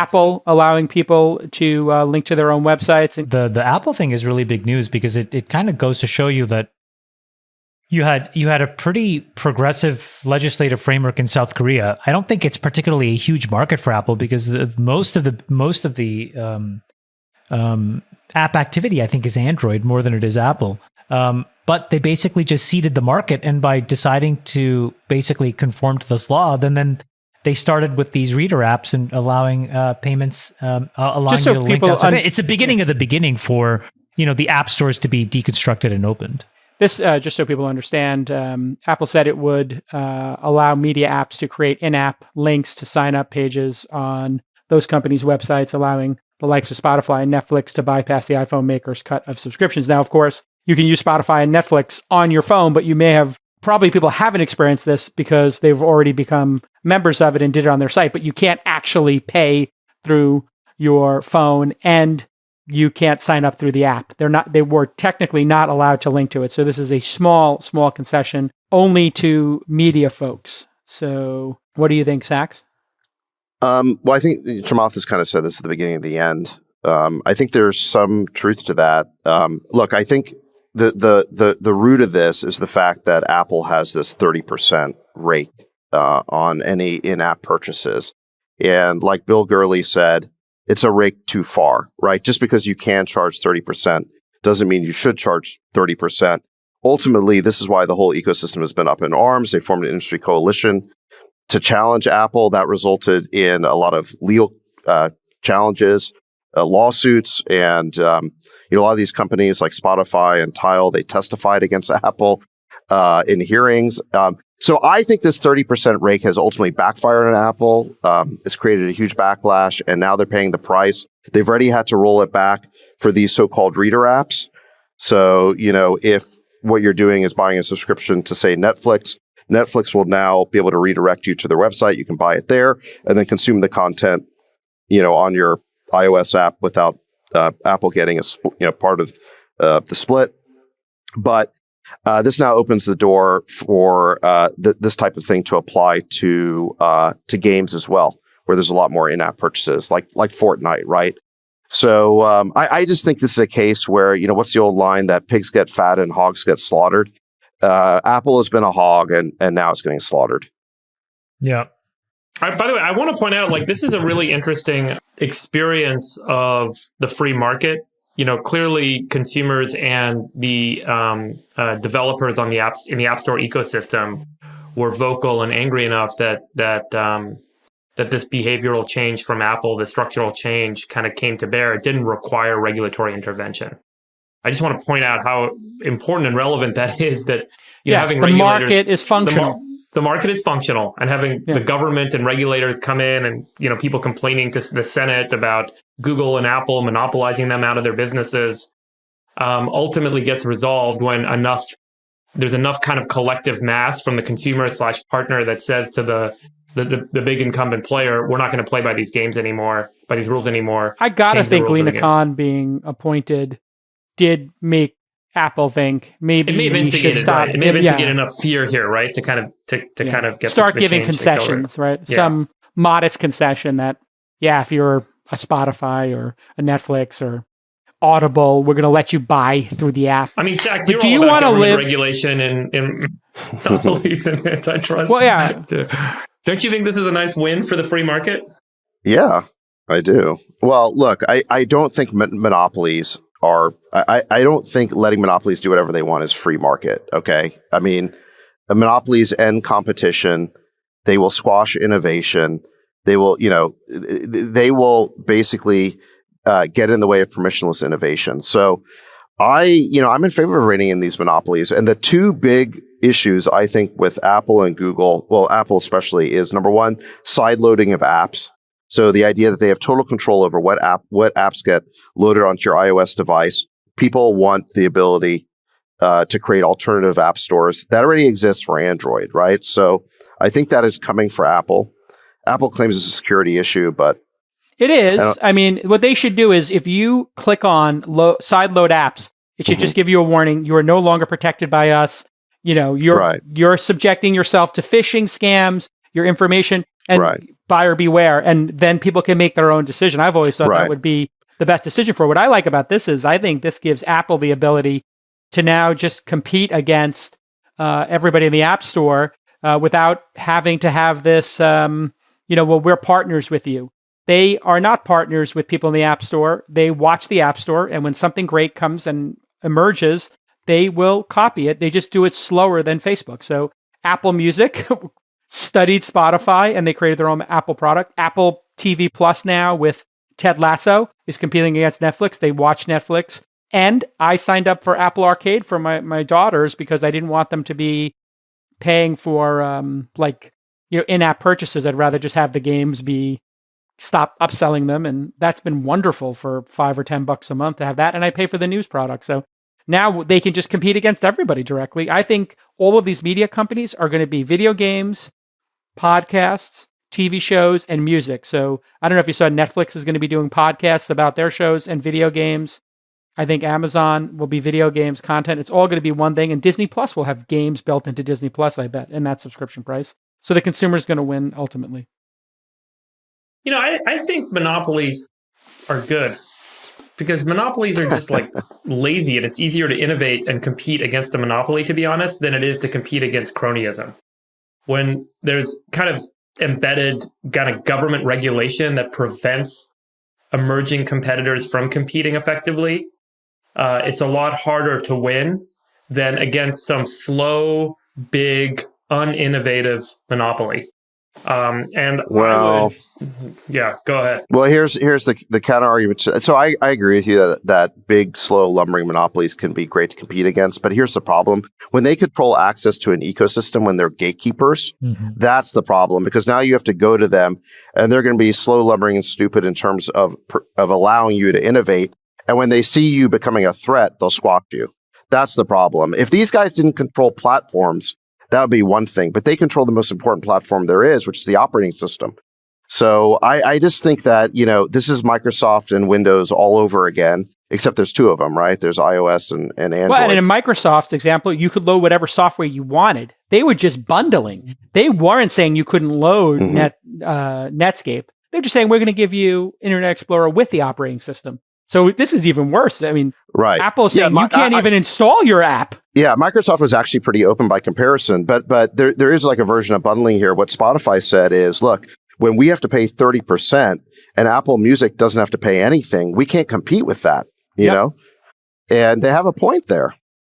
Apple allowing people to link to their own websites. And the Apple thing is really big news because it kind of goes to show you that you had a pretty progressive legislative framework in South Korea. I don't think it's particularly a huge market for Apple because most of the app activity, I think, is Android more than it is Apple. But they basically just seeded the market, and by deciding to basically conform to this law, then they started with these reader apps and allowing payments, allowing just so you to link people out. It's the beginning of the beginning for the app stores to be deconstructed and opened. This, just so people understand, Apple said it would allow media apps to create in-app links to sign-up pages on those companies' websites, allowing the likes of Spotify and Netflix to bypass the iPhone maker's cut of subscriptions. Now, of course, you can use Spotify and Netflix on your phone, but probably people haven't experienced this because they've already become members of it and did it on their site, but you can't actually pay through your phone and you can't sign up through the app. They were technically not allowed to link to it. So this is a small concession only to media folks. So what do you think, Sachs? Well, I think Chamath has kind of said this at the beginning of the end. I think there's some truth to that. Look, I think the root of this is the fact that Apple has this 30% rate on any in-app purchases. And like Bill Gurley said, it's a rake too far, right? Just because you can charge 30% doesn't mean you should charge 30%. Ultimately, this is why the whole ecosystem has been up in arms. They formed an industry coalition to challenge Apple. That resulted in a lot of legal challenges, lawsuits, and a lot of these companies like Spotify and Tile, they testified against Apple in hearings. So I think this 30% rake has ultimately backfired on Apple. It's created a huge backlash, and now they're paying the price. They've already had to roll it back for these so-called reader apps. So, if what you're doing is buying a subscription to, say, Netflix will now be able to redirect you to their website. You can buy it there and then consume the content, on your iOS app without Apple getting a part of the split. But this now opens the door for this type of thing to apply to games as well, where there's a lot more in-app purchases, like Fortnite, right? So I just think this is a case where, what's the old line that pigs get fat and hogs get slaughtered? Apple has been a hog, and now it's getting slaughtered. Yeah. By the way, I want to point out, this is a really interesting experience of the free market. Clearly consumers and the developers on the apps in the App Store ecosystem were vocal and angry enough that this behavioral change from Apple, the structural change, kind of came to bear. It didn't require regulatory intervention. I just want to point out how important and relevant that is. That having the market is functional. The market is functional, and having the government and regulators come in, and people complaining to the Senate about Google and Apple monopolizing them out of their businesses, ultimately gets resolved when there's enough kind of collective mass from the consumer / partner that says to the big incumbent player, we're not going to play by these games anymore, by these rules anymore. I gotta think Lena Khan being appointed did make Apple think maybe we should stop. Right? It may have instigated enough fear here, right, to kind of kind of get start giving concessions, right? Yeah. Some modest concession that, if you're a Spotify or a Netflix or Audible, we're going to let you buy through the app. I mean, Zach, do you want to live regulation and monopolies and antitrust? Well, yeah. Don't you think this is a nice win for the free market? Yeah, I do. Well, look, I don't think monopolies are. I don't think letting monopolies do whatever they want is free market. Okay, I mean, monopolies end competition. They will squash innovation. They will, they will basically get in the way of permissionless innovation. So I'm in favor of reining in these monopolies. And the two big issues, I think, with Apple and Google, well, Apple especially, is number one, sideloading of apps. So the idea that they have total control over what apps get loaded onto your iOS device. People want the ability to create alternative app stores that already exist for Android, right? So I think that is coming for Apple. Apple claims it's a security issue, but it is. I mean, what they should do is if you click on sideload apps, it should just give you a warning. You are no longer protected by us. You're subjecting yourself to phishing scams. Your information. and buyer beware. And then people can make their own decision. I've always thought that would be the best decision for it. What I like about this is I think this gives Apple the ability to now just compete against everybody in the App Store without having to have this, well, we're partners with you. They are not partners with people in the App Store. They watch the App Store, and when something great comes and emerges, they will copy it. They just do it slower than Facebook. So Apple Music studied Spotify, and they created their own Apple product. Apple TV Plus now with Ted Lasso is competing against Netflix. They watch Netflix. And I signed up for Apple Arcade for my daughters because I didn't want them to be paying for in-app purchases. I'd rather just have the games stop upselling them. And that's been wonderful for $5 or $10 a month to have that. And I pay for the news product. So now they can just compete against everybody directly. I think all of these media companies are going to be video games, podcasts, TV shows, and music. So I don't know if you saw Netflix is going to be doing podcasts about their shows and video games. I think Amazon will be video games content. It's all going to be one thing. And Disney Plus will have games built into Disney Plus, I bet, in that subscription price. So the consumer is going to win ultimately. I think monopolies are good because monopolies are just like lazy, and it's easier to innovate and compete against a monopoly, to be honest, than it is to compete against cronyism. When there's kind of embedded kind of government regulation that prevents emerging competitors from competing effectively, it's a lot harder to win than against some slow, big, uninnovative monopoly. Go ahead. Well, here's the counter argument. So I agree with you that big, slow, lumbering monopolies can be great to compete against. But here's the problem. When they control access to an ecosystem, when they're gatekeepers, that's the problem, because now you have to go to them and they're going to be slow, lumbering, and stupid in terms of allowing you to innovate. And when they see you becoming a threat, they'll squawk you. That's the problem. If these guys didn't control platforms, that would be one thing, but they control the most important platform there is, which is the operating system. So I just think that, this is Microsoft and Windows all over again, except there's two of them, right? There's iOS and Android. Well, and in Microsoft's example, you could load whatever software you wanted. They were just bundling. They weren't saying you couldn't load Netscape. They're just saying, we're going to give you Internet Explorer with the operating system. So this is even worse. I mean, Apple's saying you can't even install your app. Yeah, Microsoft was actually pretty open by comparison, but there is like a version of bundling here. What Spotify said is, look, when we have to pay 30% and Apple Music doesn't have to pay anything, we can't compete with that, you know? And they have a point there.